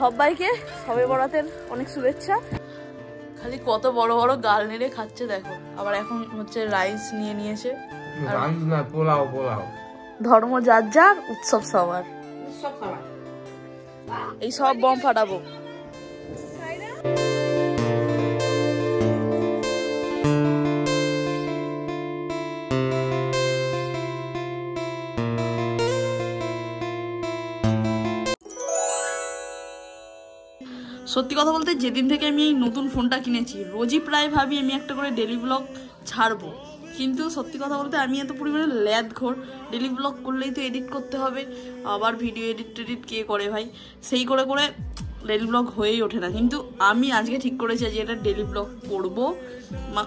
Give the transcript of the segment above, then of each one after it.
সবাইকে সবে বরাতের অনেক শুভেচ্ছা। খালি কত বড় বড় গাল নেড়ে খাচ্ছে দেখো। আবার এখন হচ্ছে রাইস নিয়ে নিয়েছে। পোলাও পোলাও। ধর্ম যার যার, উৎসব সবার। এই সব বম ফাটাবো। সত্যি কথা বলতে যেদিন থেকে আমি এই নতুন ফোনটা কিনেছি রোজই প্রায় ভাবি আমি একটা করে ডেলি ব্লগ ছাড়বো, কিন্তু সত্যি কথা বলতে আমি এত পরিমাণে ল্যাদঘোর, ডেলি ব্লগ করলেই তো এডিট করতে হবে, আবার ভিডিও এডিট কে করে ভাই, সেই করে করে ডেলি ব্লগ হয়েই ওঠে না। কিন্তু আমি আজকে ঠিক করেছি যে এটা ডেলি ব্লগ করবো,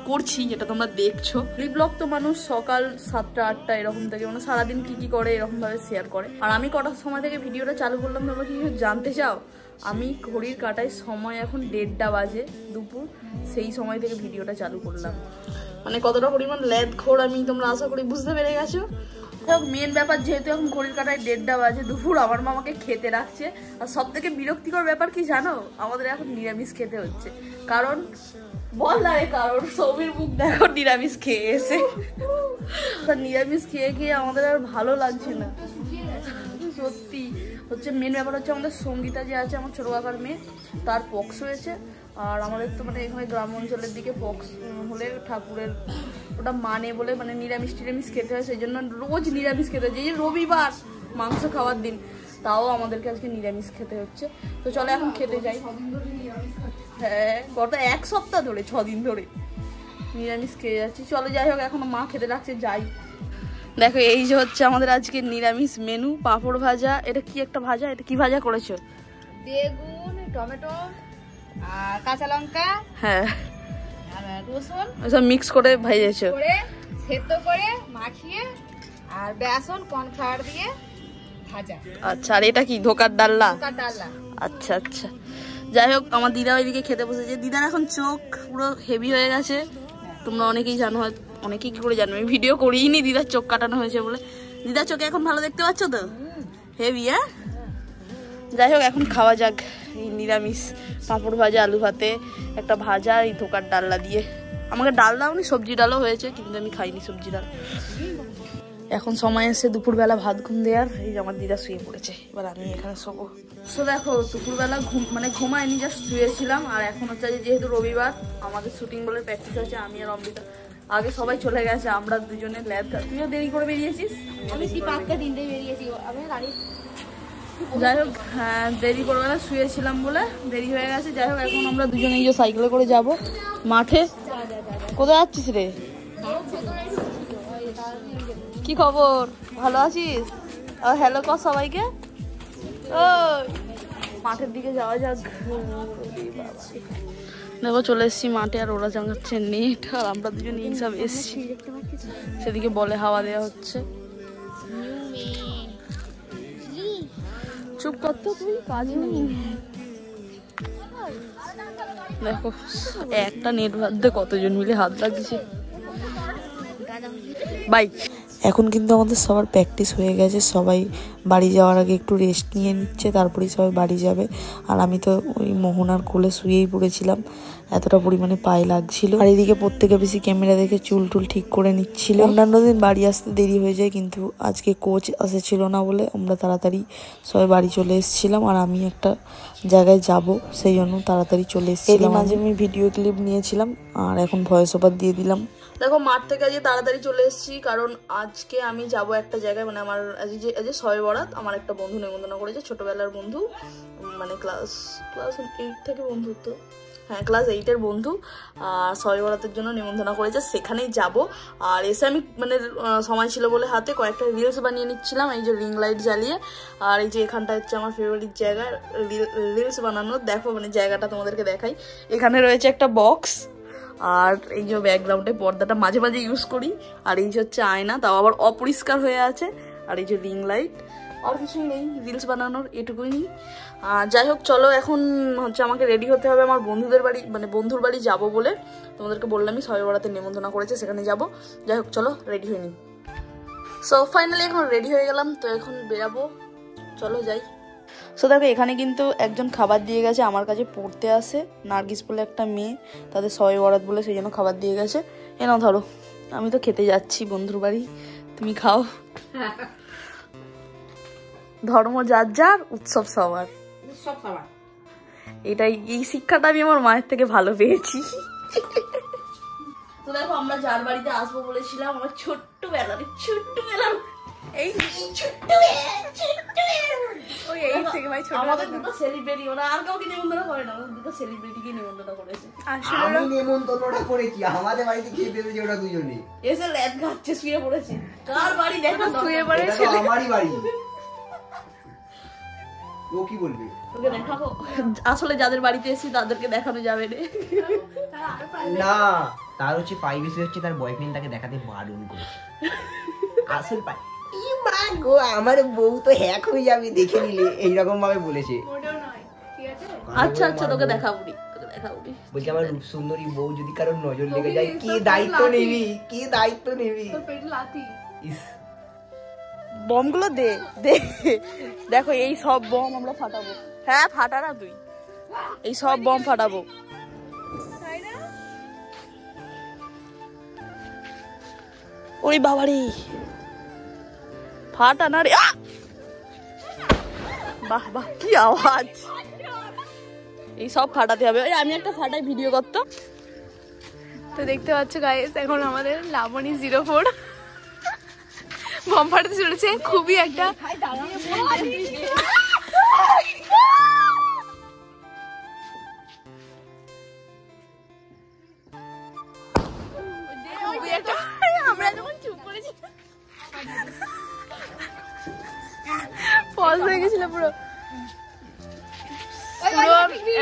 করছি, যেটা তোমরা দেখছো। ডেলি ব্লগ তো মানুষ সকাল 7টা 8টা এরকম থেকে মানে সারাদিন কি করে এরকম ভাবে শেয়ার করে। আর আমি কটার সময় থেকে ভিডিওটা চালু করলাম তোমরা কি জানতে চাও? আমি ঘড়ির কাঁটায় সময় এখন 1:30টা বাজে দুপুর, সেই সময় থেকে ভিডিওটা চালু করলাম। মানে কতটা পরিমাণ ল্যাদঘোর আমি তোমরা আশা করি বুঝতে পেরে গেছো। মেন ব্যাপার যেহেতু এখন ঘড়ির কাঁটায় 1:30টা বাজে দুপুর, আমার মা আমাকে খেতে রাখছে। আর সব থেকে বিরক্তিকর ব্যাপার কি জানো? আমাদের এখন নিরামিষ খেতে হচ্ছে। কারণ বল না রে, কারণ সৌমির মুখ দেখো নিরামিষ খেয়ে এসে। নিরামিষ খেয়ে খেয়ে আমাদের আর ভালো লাগছে না সত্যি। হচ্ছে মেন ব্যাপার হচ্ছে আমাদের সঙ্গীতা যে আছে আমার ছোট কাকার মেয়ে, তার পক্স হয়েছে। আর আমাদের তো মানে এখানে গ্রাম অঞ্চলের দিকে পক্স হলে ঠাকুরের ওটা মানে বলে মানে নিরামিষ টিরামিষ খেতে হয়, সেই জন্য রোজ নিরামিষ খেতে হয়। এই রবিবার মাংস খাওয়ার দিন, তাও আমাদেরকে আজকে নিরামিষ খেতে হচ্ছে। তো চলো এখন খেতে যাই। হ্যাঁ, গত 1 সপ্তাহ ধরে 6 দিন ধরে নিরামিষ খেয়ে যাচ্ছি। চলো যাই হোক, এখন মা খেতে রাখছে, যাই। দেখো এই যে হচ্ছে আমাদের আজকে নিরামিষ মেনু, পাঁপড় ভাজা। এটা কি একটা ভাজা? এটা কি ভাজা করেছো? বেগুন, টমেটো আর কাঁচা লঙ্কা, হ্যাঁ, আর রসুন সব মিক্স করে ভেজেছো, করে সেদ্ধ করে মাখিয়ে আর বেসন কর্নফ্লাওয়ার দিয়ে ভাজা। আচ্ছা, আর এটা কি ধোকার ডালনা? ধোকার ডালনা। আচ্ছা আচ্ছা, যাই হোক আমার দিদা ওইদিকে খেতে বসেছে। দিদার এখন চোখ পুরো হেভি হয়ে গেছে, তোমরা অনেকেই জানো, অনেকেই কি করে জানো, আমি ভিডিও করিনি দিদার চোখ কাটানো হয়েছে বলে। দিদার চোখে এখন ভালো দেখতে পাচ্ছ তো? হেভি। হ্যাঁ, যাই হোক এখন খাওয়া যাক এই নিরামিষ পাঁপড় ভাজা, আলু ভাতে একটা ভাজা, এই ধোকার ডালনা দিয়ে। আমাকে ডাল দাওনি, সবজি ডালও হয়েছে, কিন্তু আমি খাইনি সবজি ডাল। এখন সময় এসে দুপুরবেলা ভাত ঘুম দেওয়ার। এই যে আমার দিদা শুয়ে পড়েছে, এবার আমি এখানে শোবো। তো দেখো দুপুরবেলা ঘুমায়নি, জাস্ট শুয়েছিলাম। আর এখন হচ্ছে যেহেতু রবিবার আমাদের শুটিং বলে প্র্যাকটিস আছে, আমি আর অমৃতা আগে সবাই চলে গেছে, আমরা দুজনে ল্যাব। তুইও দেরি করে বেরিয়েছিস? আমি 5:03টায় বেরিয়েছি, আমি গাড়ি। যাই হোক, হ্যাঁ দেরি করবে না, শুয়েছিলাম বলে দেরি হয়ে গেছে। যাই হোক এখন আমরা দুজনে এই যে সাইকেলে করে যাব মাঠে। কোথায় যাচ্ছিস রে? কি খবর, ভালো আছিস? আর হ্যালো কর সবাইকে। ওই মাঠের দিকে যাওয়া যাক। দেখো চলে এসছি মাঠে, আর ওরা জানাচ্ছে নেট, আর আমরা দুজন এই সব এসছি। সেদিকে বলে হাওয়া দেওয়া হচ্ছে। চুপ করতো, তুই কাজ নেই। দেখো একটা নেট বাঁধতে কতজন মিলে হাত লাগিয়েছে। বাই। এখন কিন্তু আমাদের সবার প্র্যাকটিস হয়ে গেছে, সবাই বাড়ি যাওয়ার আগে একটু রেস্ট নিয়ে নিচ্ছে, তারপরেই সবাই বাড়ি যাবে। আর আমি তো ওই মোহনার কোলে শুয়েই পড়েছিলাম, এতটা পরিমাণে পায়ে লাগছিল। আর এদিকে প্রত্যেকে বেশি ক্যামেরা দেখে চুল টুল ঠিক করে নিচ্ছিল। অন্যান্য দিন বাড়ি আসতে দেরি হয়ে যায়, কিন্তু আজকে কোচ এসেছিল না বলে আমরা তাড়াতাড়ি সবাই বাড়ি চলে এসেছিলাম। আর আমি একটা জায়গায় যাব, সেই জন্য তাড়াতাড়ি চলে এসেছিলাম। এর মাঝে আমি ভিডিও ক্লিপ নিয়েছিলাম, আর এখন ভয়েস ওভার দিয়ে দিলাম। দেখো মাঠ থেকে আজকে তাড়াতাড়ি চলে এসেছি, কারণ আজকে আমি যাব একটা জায়গায়। মানে আমার আজ শবে বরাত, আমার একটা বন্ধু নেমন্তন্ন করেছে, ছোটবেলার বন্ধু, মানে ক্লাস 8 থেকে বন্ধুত্ব, হ্যাঁ ক্লাস 8-এর বন্ধু। আর শবে বরাতের জন্য নেমন্তন্ন করেছে, সেখানেই যাব। আর এসে আমি মানে সময় ছিল বলে হাতে কয়েকটা রিলস বানিয়ে নিচ্ছিলাম, এই যে রিং লাইট জ্বালিয়ে। আর এই যে এখানটা হচ্ছে আমার ফেভারিট জায়গা রিলস বানানোর। দেখো মানে জায়গাটা তোমাদেরকে দেখাই। এখানে রয়েছে একটা বক্স, আর এই যে ব্যাকগ্রাউন্ডে পর্দাটা মাঝে মাঝে ইউজ করি। আর এই যে হচ্ছে আয়না, তাও আবার অপরিষ্কার হয়ে আছে। আর এই যে রিং লাইট, আর কিছুই নেই, রিলস বানানোর এটুকুই। যাই হোক চলো, এখন হচ্ছে আমাকে রেডি হতে হবে আমার বন্ধুদের বাড়ি, মানে বন্ধুর বাড়ি যাব বলে। তোমাদেরকে বললামই শবে বরাতে নেমন্তন্ন করেছে, সেখানে যাব। যাই হোক চলো রেডি হয়ে নিই। সো ফাইনালি এখন রেডি হয়ে গেলাম, তো এখন বেরাবো, চলো যাই। সো দেখো এখানে কিন্তু একজন খাবার দিয়ে গেছে, আমার কাছে পড়তে আসে, নার্গিস বলে একটা মেয়ে, তাদের সবাই বরাত বলে সেই জন্য খাবার দিয়ে গেছে। এ নাও ধরো, আমি তো খেতে যাচ্ছি বন্ধুর বাড়ি, তুমি খাও। ধর্ম যার যার, উৎসব সবার। এটাই, এই শিক্ষাটা আমি আমার মায়ের থেকে ভালো পেয়েছি। তো দেখো আমরা যার বাড়িতে আসবো বলেছিলাম, আমার ছোট্টবেলার এই আমাদের দুটো সেলিব্রিটি, ওরা আর কাউকে নিমন্ত্রণ করে না, আমাদের দুটো সেলিব্রিটিকে নিমন্ত্রণ করেছে। আমি নিমন্ত্রণটা করেছি, আমাদের বাড়িতে খেয়ে পেয়েছে ওরা দুজনে, এসে ল্যাদ খাচ্ছে, শুয়ে পড়েছে। কার বাড়ি দেখো, শুয়ে এটা তো আমারই বাড়ি, ও কি বলবে? তোকে দেখাবো, আসলে যাদের বাড়িতে এসেছি তাদেরকে দেখানো যাবে না, তার হচ্ছে প্রাইভেসি হচ্ছে তার বয়ফ্রেন্ড তাকে দেখাতে বারণ করে। আসল গো আমার বউ তো হ্যাক হয়ে যাবে দেখে নিলে, এইরকম ভাবে বলেছে। আচ্ছা আচ্ছা তোকে দেখাবো, বলছি আমার রূপ সুন্দরী বউ যদি কারোর নজর লেগে যায় কে দায়িত্ব নিবি, কে দায়িত্ব নিবি? বমগুলো দে দে, দেখো এই সব বম আমরা ফাটাবো। হ্যাঁ ফাটা না তুই, এই সব বম ফাটাবো। ওই বাবারে, ফাটা না রে, বাহ বাহ কি আওয়াজ। এই সব ফাটাতে হবে। ওই আমি একটা ফাটাই, ভিডিও করতো। তো দেখতে পাচ্ছ গাইস, এখন আমাদের লাবণী 04 বম ফাটাতে চলেছে। খুবই একটা আমরা যখন চুপ করেছি পজ হয়ে গেছিল পুরো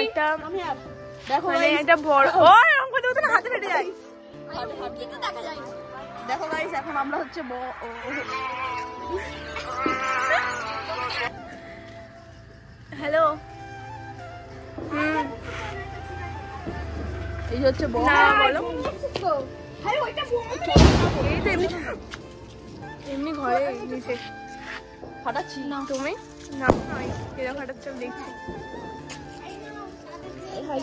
একটা, দেখো মানে একটা বড়, ও এরকম করতে করতে হাতে ফেটে যায়। দেখো গাইস, এখন আমরা হচ্ছে হ্যালো, এই হচ্ছে বল, বলো। এই তো এমনি ঘরে নিচে ফাটাচ্ছি না তুমি না, এরা ফাটাচ্ছ দেখছি।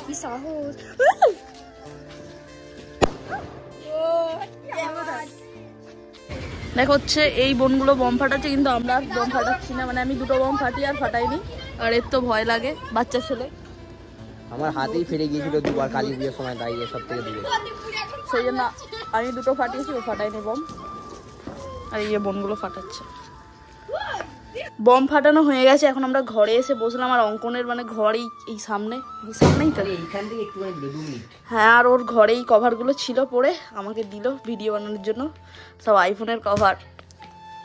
কি সাহস! দেখো হচ্ছে এই বোনগুলো বম ফাটাচ্ছে, কিন্তু আমরা বম ফাটাচ্ছি না। মানে আমি দুটো বম ফাটি আর ফাটাইনি, আর এর তো ভয় লাগে, বাচ্চা ছেলে। আমার হাতেই ফেটে গিয়েছিল দুবার কালী পুজোর সময়, তাই সব থেকে দূরে। সেই জন্য আমি দুটো ফাটিয়েছি, ও ফাটাইনি বম। আর এই বোনগুলো ফাটাচ্ছে। বম ফাটানো হয়ে গেছে, এখন আমরা ঘরে এসে বসলাম। আর অঙ্কনের মানে ঘরেই, এই সামনেই তো, এইখান থেকে একটু 2 মিনিট। হ্যাঁ, আর ওর ঘরেই কভারগুলো ছিল পরে, আমাকে দিল ভিডিও বানানোর জন্য। সব আইফোনের কভার,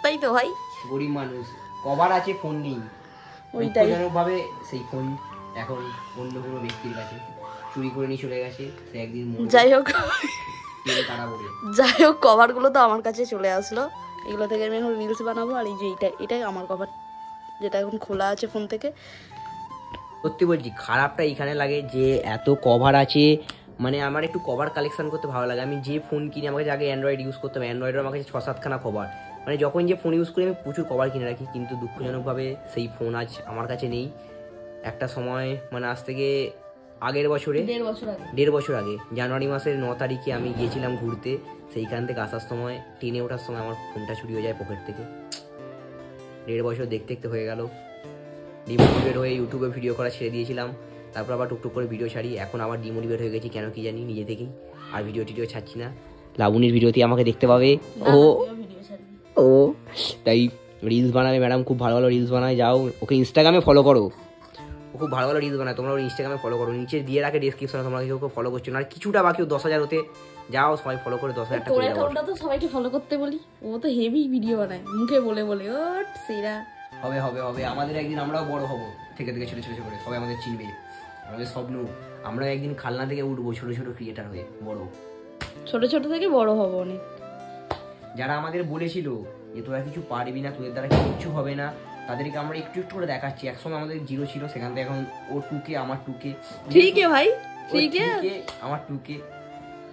তাই তো ভাই? গরিব মানুষ, কভার আছে ফোন নেই। ওইটাই ভাবে সেই ফোন এখন অন্য কোনো ব্যক্তির কাছে চুরি করে নিয়ে চলে গেছে। সে একদিন যাই হোক, তারা বলে কভারগুলো তো আমার কাছে চলে আসলো। এগুলো থেকে আমি এখন রিলস বানাবো। আর এই যে এটাই আমার কভার, যেটা এখন খোলা আছে ফোন থেকে। সত্যি বলছি, খারাপটা এইখানে লাগে যে এত কভার আছে। মানে আমার একটু কভার কালেকশন করতে ভালো লাগে। আমি যে ফোন কিনি, আমার কাছে আগে অ্যান্ড্রয়েড ইউজ করতাম, অ্যান্ড্রয়েডের আমার কাছে 6-7খানা কভার। মানে যখন যে ফোন ইউজ করি আমি প্রচুর কভার কিনে রাখি, কিন্তু দুঃখজনকভাবে সেই ফোন আজ আমার কাছে নেই। একটা সময় মানে আজ থেকে আগের বছরে 1.5 বছর আগে জানুয়ারি মাসের 9 তারিখে আমি গিয়েছিলাম ঘুরতে। সেইখান থেকে আসার সময়, ট্রেনে ওঠার সময় আমার ফোনটা চুরি হয়ে যায় পকেট থেকে। 1.5 বছর দেখতে দেখতে হয়ে গেল। ডিমোটিভেট হয়ে ইউটিউবে ভিডিও করা ছেড়ে দিয়েছিলাম, তারপর আবার টুকটুক করে ভিডিও ছাড়ি। এখন আবার ডিমোটিভেট হয়ে গেছি, কেন কি জানি, নিজে থেকেই। আর ভিডিও ছাড়ছি না। লাবণীর ভিডিওতে আমাকে দেখতে পাবে, ও তাই রিলস বানাবে ম্যাডাম, খুব ভালো ভালো রিলস বানায়। যাও ওকে ইনস্টাগ্রামে ফলো করো, ও খুব ভালো ভালো রিলস বানায়। তোমরা ওর ইনস্টাগ্রামে ফলো করো, নিচে দিয়ে রাখে ডেসক্রিপশনে। তোমরা কেউ ফলো করছো না, আর কিছুটা বাকি 10,000 হতে যাও, সবাই ফলো করে 10,000 টাকা করে দাও। ওটা তো সবাইকে ফলো করতে বলি, ও তো হেভি ভিডিও বানায়, মুখে বলে বলে। ও সেরা হবে হবে হবে, আমাদের একদিন আমরাও বড় হব, থেকে থেকে ছোট ছোট করে সবাই আমাদের চিনবে। আমাদের স্বপ্ন আমরা একদিন খালনা থেকে উঠবো, ছোট ছোট ক্রিয়েটার হয়ে বড়, ছোট ছোট থেকে বড় হবো অনেক। যারা আমাদের বলেছিল যে তোরা কিছু পারবি না, তোদের দ্বারা কিচ্ছু হবে না, তাদেরকে আমরা একটু একটু করে দেখাচ্ছি। একসময় আমাদের 0 ছিল, সেখান থেকে এখন ও 2K, আমার 2K, ঠিক ভাই, ঠিক আমার 2K।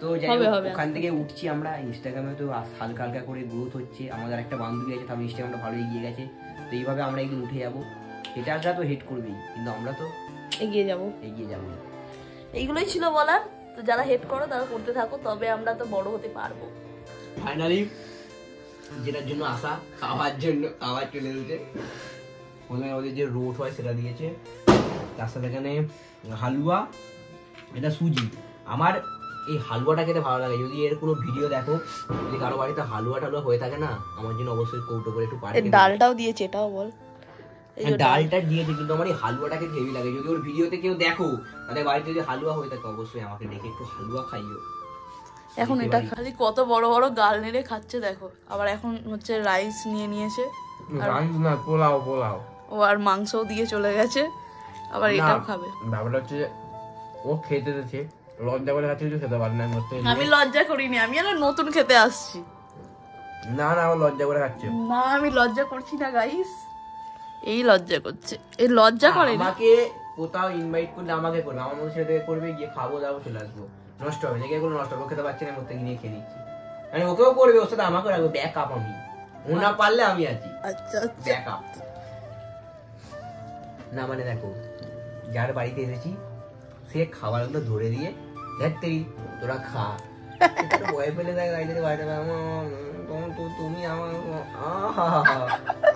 তো যাই হোক, ওখান থেকে উঠছি আমরা। ইনস্টাগ্রামে তো হালকা হালকা করে গ্রোথ হচ্ছে। আমাদের একটা বান্ধবী আছে, তার ইনস্টাগ্রামটা ভালো এগিয়ে গেছে। তো এইভাবে আমরা একদিন উঠে যাবো। হেটাররা তো হেট করবেই, কিন্তু আমরা তো এগিয়ে যাব। এইগুলোই ছিল বলার। তো যারা হেট করো তারা করতে থাকো, তবে আমরা তো বড় হতে পারবো। ফাইনালি যেটার জন্য আসা, খাওয়ার জন্য খাবার চলে এসেছে। প্রথমে ওদের যে রোট হয় সেটা দিয়েছে, তার সাথে এখানে হালুয়া, এটা সুজি। আমার এই হালুয়াটা খেতে ভালো লাগে। যদি এর কোনো ভিডিও দেখো, যদি কারো বাড়িতে হালুয়া টালুয়া হয়ে থাকে না, আমার জন্য অবশ্যই কৌটো করে একটু পাঠিয়ে দিও। ডালটাও দিয়েছে, এটাও বল। ডালটা দিয়েছে, কিন্তু আমার এই হালুয়াটাকে হেভি লাগে। যদি ওর ভিডিওতে কেউ দেখো, তাহলে বাড়িতে যদি হালুয়া হয়ে থাকে অবশ্যই আমাকে ডেকে একটু হালুয়া খাইও। এখন এটা খালি কত বড় বড় গাল নেড়ে খাচ্ছে দেখো। আবার এখন হচ্ছে রাইস নিয়ে নিয়েছে, রাইস না, পোলাও পোলাও। ও আর মাংসও দিয়ে চলে গেছে, আবার এটাও খাবে। ব্যাপারটা হচ্ছে ও খেতে দিচ্ছে, লজ্জা করে খাচ্ছে, কিছু খেতে পারে না। আমি লজ্জা করিনি, আমি আর নতুন খেতে আসছি। না না, ও লজ্জা করে খাচ্ছে। না আমি লজ্জা করছি না গাইস, এই লজ্জা করছে। এই লজ্জা করে না। আমাকে কোথাও ইনভাইট করলে আমাকে করবে, আমার মধ্যে সাথে করবে, গিয়ে খাবো দাবো চলে আসবো। নষ্ট হবে না, কোনো নষ্ট হবে, খেতে পারছি না, মধ্যে নিয়ে খেয়ে নিচ্ছি। মানে ওকেও করবে, ওর সাথে আমাকে রাখবো, ব্যাক আপ। আমি ও না পারলে আমি আছি, আচ্ছা ব্যাক আপ। না মানে দেখো, যার বাড়িতে এসেছি সে খাবারগুলো ধরে দিয়ে দেখতেই তোরা খা, ভয় পেলে দেখ গাড়িতে বাড়িতে তুমি আমার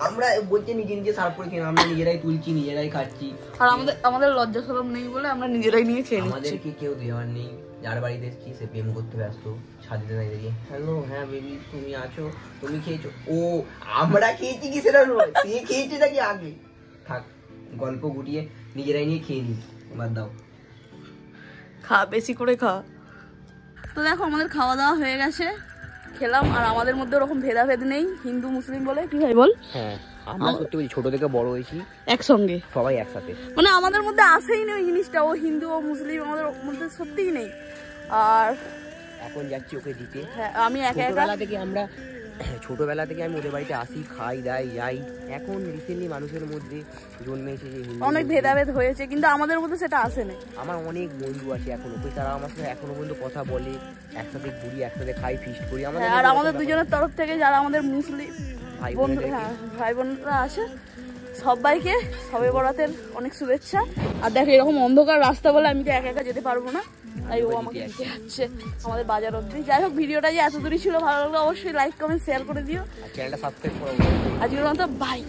আমরা বলছি নিজে নিজে সার্ভ করে খেয়ে, আমরা নিজেরাই তুলছি, নিজেরাই খাচ্ছি। আর আমাদের লজ্জা শরম নেই বলে আমরা নিজেরাই নিয়ে খেয়ে নিচ্ছি। আমাদেরকে কেউ দেওয়ার নেই। যার বাড়িতে এসেছি সে প্রেম করতে ব্যস্ত, ছাদে নাই দাঁড়িয়ে হ্যালো হ্যাঁ বেবি তুমি আছো, তুমি খেয়েছো। ও আমরা খেয়েছি কি সেটা নয়, সে খেয়েছে নাকি আগে। থাক, গল্প গুটিয়ে নিজেরাই নিয়ে খেয়ে নি, বাদ দাও। খা, বেশি করে খা। তো দেখো আমাদের খাওয়া দাওয়া হয়ে গেছে, খেলাম। আর আমাদের মধ্যে ওরকম ভেদাভেদ নেই, হিন্দু মুসলিম বলে। কি ভাই বল? হ্যাঁ, আমরা সত্যি বলছি, ছোট থেকে বড় হয়েছি একসঙ্গে, সবাই একসাথে। মানে আমাদের মধ্যে আসেই নেই ওই জিনিসটা, ও হিন্দু ও মুসলিম আমাদের মধ্যে সত্যিই নেই। আর এখন যাচ্ছি ওকে দিতে। হ্যাঁ, আমি একা ছোটবেলা থেকে আমি ওদের বাড়িতে আসি, খাই দাই যাই। এখন রিসেন্টলি মানুষের মধ্যে জন্মেছে যে অনেক ভেদাভেদ হয়েছে, কিন্তু আমাদের মধ্যে সেটা আসে না। আমার অনেক বন্ধু আছে এখনো, তারা আমার সাথে এখনো পর্যন্ত কথা বলে, একসাথে ঘুরি, একসাথে খাই, ফিস্ট করি। আর আমাদের দুজনের তরফ থেকে যারা আমাদের মুসলিম বন্ধু, হ্যাঁ ভাই বোনরা আছে, সবাইকে শবে বরাতের অনেক শুভেচ্ছা। আর দেখো এরকম অন্ধকার রাস্তা বলে আমি তো একা একা যেতে পারবো না, তাই ও আমাকে দিতে যাচ্ছে আমাদের বাজার অবধি। যাই হোক, ভিডিওটা যে এত দূরই ছিল, ভালো লাগলো অবশ্যই লাইক কমেন্ট শেয়ার করে দিও, চ্যানেলটা সাবস্ক্রাইব করো। আজকের মতো বাই।